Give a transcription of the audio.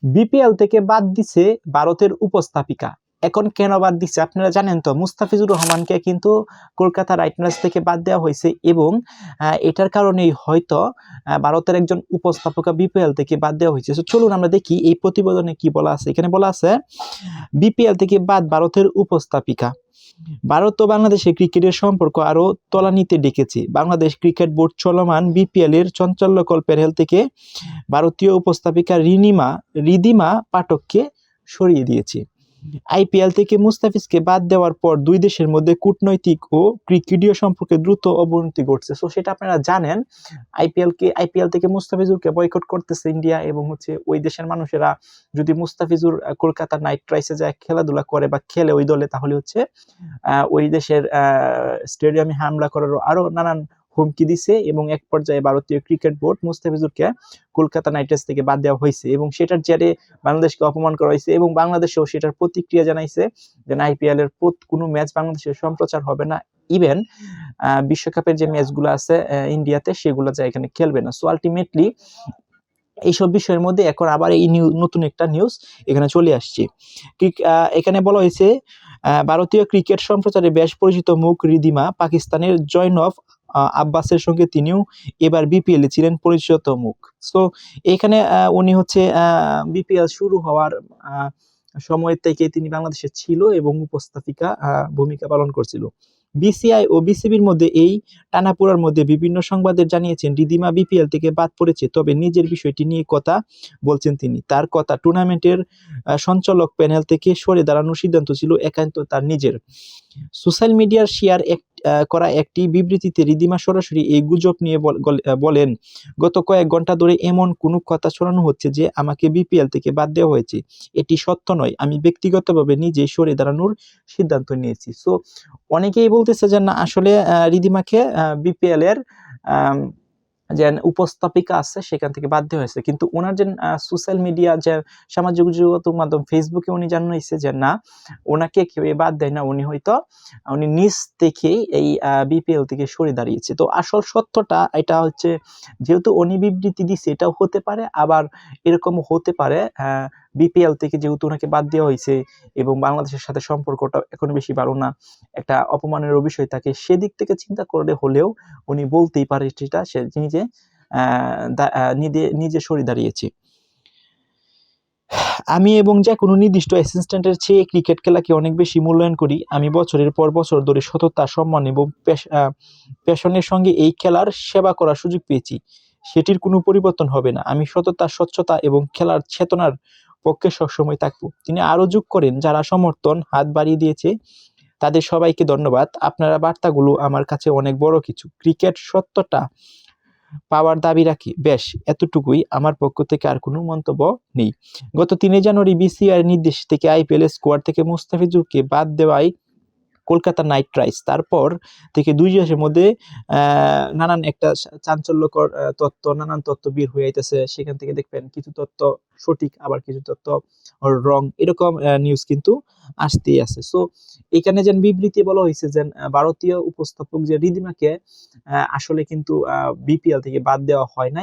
BPL থেকে বাদ দিছে ভারতের উপস্থাপিকা। এখন কেন বাদ দিচ্ছে আপনারা জানেন তো? মুস্তাফিজুর রহমানকে কিন্তু কলকাতা নাইট রাইডার্স থেকে বাদ দেওয়া হয়েছে এবং এটার কারণেই হয়তো ভারতের একজন উপস্থাপকা বিপিএল থেকে বাদ দেওয়া হয়েছে। তো চলুন আমরা দেখি এই প্রতিবেদনে কি বলা আছে। এখানে বলা আছে বিপিএল থেকে বাদ ভারতের উপস্থাপিকা। ভারত ও বাংলাদেশের ক্রিকেটের সম্পর্ক আরও তলানিতে ডেকেছে। বাংলাদেশ ক্রিকেট বোর্ড চলমান বিপিএল এর চাঞ্চল্যকর প্যানেল থেকে ভারতীয় উপস্থাপিকা রিদিমা পাঠককে সরিয়ে দিয়েছে। আইপিএল থেকে মুস্তাফিজকে বাদ দেওয়ার পর দুই দেশের মধ্যে কূটনৈতিক ও ক্রিকেটীয় সম্পর্কে দ্রুত অবনতি ঘটছে। সো সেটা আপনারা জানেন, আইপিএল থেকে মুস্তাফিজুরকে বয়কট করতেছে ইন্ডিয়া এবং ওই দেশের মানুষেরা যদি মুস্তাফিজুর কলকাতা নাইট রাইডার্সে যায় খেলাধুলা করে বা খেলে ওই দলে, তাহলে ওই দেশের স্টেডিয়ামে হামলা করারও আরো নানান হুমকি দিছে এবং এক পর্যায়ে ভারতীয় ক্রিকেট বোর্ড মুস্তাফিজুরকে কলকাতা নাইট রাইডার্স থেকে বাদ দেওয়া হয়েছে এবং সেটার জেরে বাংলাদেশকে অপমান করা হয়েছে এবং বাংলাদেশেও সেটার প্রতিক্রিয়া জানাইছে যে আইপিএল এর কোনো ম্যাচ বাংলাদেশের সম্প্রচার হবে না। ইভেন বিশ্বকাপের যে ম্যাচগুলো আছে ইন্ডিয়াতে, সেগুলো যা এখানে খেলবে না। সো আলটিমেটলি এইসব বিষয়ের মধ্যে এখন আবার এই নতুন একটা নিউজ এখানে চলে আসছে। এখানে বলা হয়েছে ভারতীয় ক্রিকেট সম্প্রচারে বেশ পরিচিত মুখ রিদিমা, পাকিস্তানের জয়নব আব্বাসের সঙ্গে তিনিও এবার বিপিএল এ ছিলেন পরিচিত মুখ। সো এখানে উনি বিপিএল শুরু হওয়ার সময় থেকে তিনি বাংলাদেশে ছিল এবং উপস্থাপিকা ভূমিকা পালন করছিল। বিসিআই ও বিসিবির মধ্যে এই টানাপোড়ার মধ্যে বিভিন্ন সংবাদের জানিয়েছেন রিদিমা বিপিএল থেকে বাদ পড়েছে, তবে নিজের বিষয়টি নিয়ে কথা বলছেন তিনি। তার কথা, টুর্নামেন্টের সঞ্চালক প্যানেল থেকে সরে দাঁড়ানোর সিদ্ধান্ত ছিল একান্ত তার নিজের। সোশ্যাল মিডিয়ার শেয়ার করা একটি বিবৃতিতে রিদিমা সরাসরি এই গুজব নিয়ে বলেন, গত কয়েক ঘন্টা ধরে এমন কোনো কথা ছড়ানো হচ্ছে যে আমাকে বিপিএল থেকে বাদ দেওয়া হয়েছে। এটি সত্য নয়, আমি ব্যক্তিগতভাবে নিজে সরে দাঁড়ানোর সিদ্ধান্ত নিয়েছি। সো অনেকেই বলতেছে যে না, আসলে রিদিমাকে বিপিএল এর যে উপস্থাপিকা আছে সেখান থেকে বাদ দেওয়া হয়েছে, কিন্তু ওনার যে সোশ্যাল মিডিয়া যে সামাজিক যোগাযোগ মাধ্যম ফেসবুকে উনি জানাইছে যে না, ওনাকে কেউ বাদ দেয় না, উনি নিজ থেকেই এই বিপিএল থেকে সরে দাঁড়িয়েছে। তো আসল সত্যটা এটা যেহেতু উনি বিবৃতি দিচ্ছে, এটাও হতে পারে, আবার এরকমও হতে পারে বিপিএল থেকে যেহেতু ওনাকে বাদ দেওয়া হয়েছে এবং বাংলাদেশের সাথে সম্পর্কটা এখন বেশি ভালো না, একটা অপমানের বিষয় থাকে, সেদিক থেকে চিন্তা করে হলেও উনি বলতেই পারে সেটা সে নিজে সরে দাঁড়িয়েছে। আমি এবং যে কোনো নির্দিষ্ট অ্যাসিস্ট্যান্টের চেয়ে ক্রিকেট খেলাকে অনেক বেশি মূল্যায়ন করি। আমি বছরের পর বছর ধরে সততা, সম্মান এবং প্যাশনের সঙ্গে এই খেলার সেবা করার সুযোগ পেয়েছি। সেটির কোনো পরিবর্তন হবে না। আমি সততা, স্বচ্ছতা এবং খেলার চেতনার পক্ষে সবসময় থাকবো। তিনি আরও যোগ করেন, যারা সমর্থন হাত বাড়িয়ে দিয়েছে তাদের সবাইকে ধন্যবাদ। আপনারা বার্তাগুলো আমার কাছে অনেক বড় কিছু। ক্রিকেট সত্যটা পাওয়ার দাবি রাখি। ব্যাস এতটুকুই, আমার পক্ষ থেকে আর কোনো মন্তব্য নেই। গত 3 জানুয়ারি বিসিআর নির্দেশ থেকে আইপিএল স্কোয়াড থেকে মুস্তাফিজুরকে বাদ দেওয়ায় কলকাতা নাইট রাইডার্স তারপর থেকে 2 দেশের মধ্যে নানান একটা চাঞ্চল্যকর নানান তথ্য বের হয়ে আইতেছে। সেখান থেকে দেখবেন কিছু তথ্য সঠিক, আবার কিছু তথ্য রং, এরকম নিউজ কিন্তু আসতেই আছে। সো এখানে যেন বিবৃতি বলা হয়েছে যে ভারতীয় উপস্থাপক যে রিদিমাকে আসলে কিন্তু বিপিএল থেকে বাদ দেওয়া হয় নাই।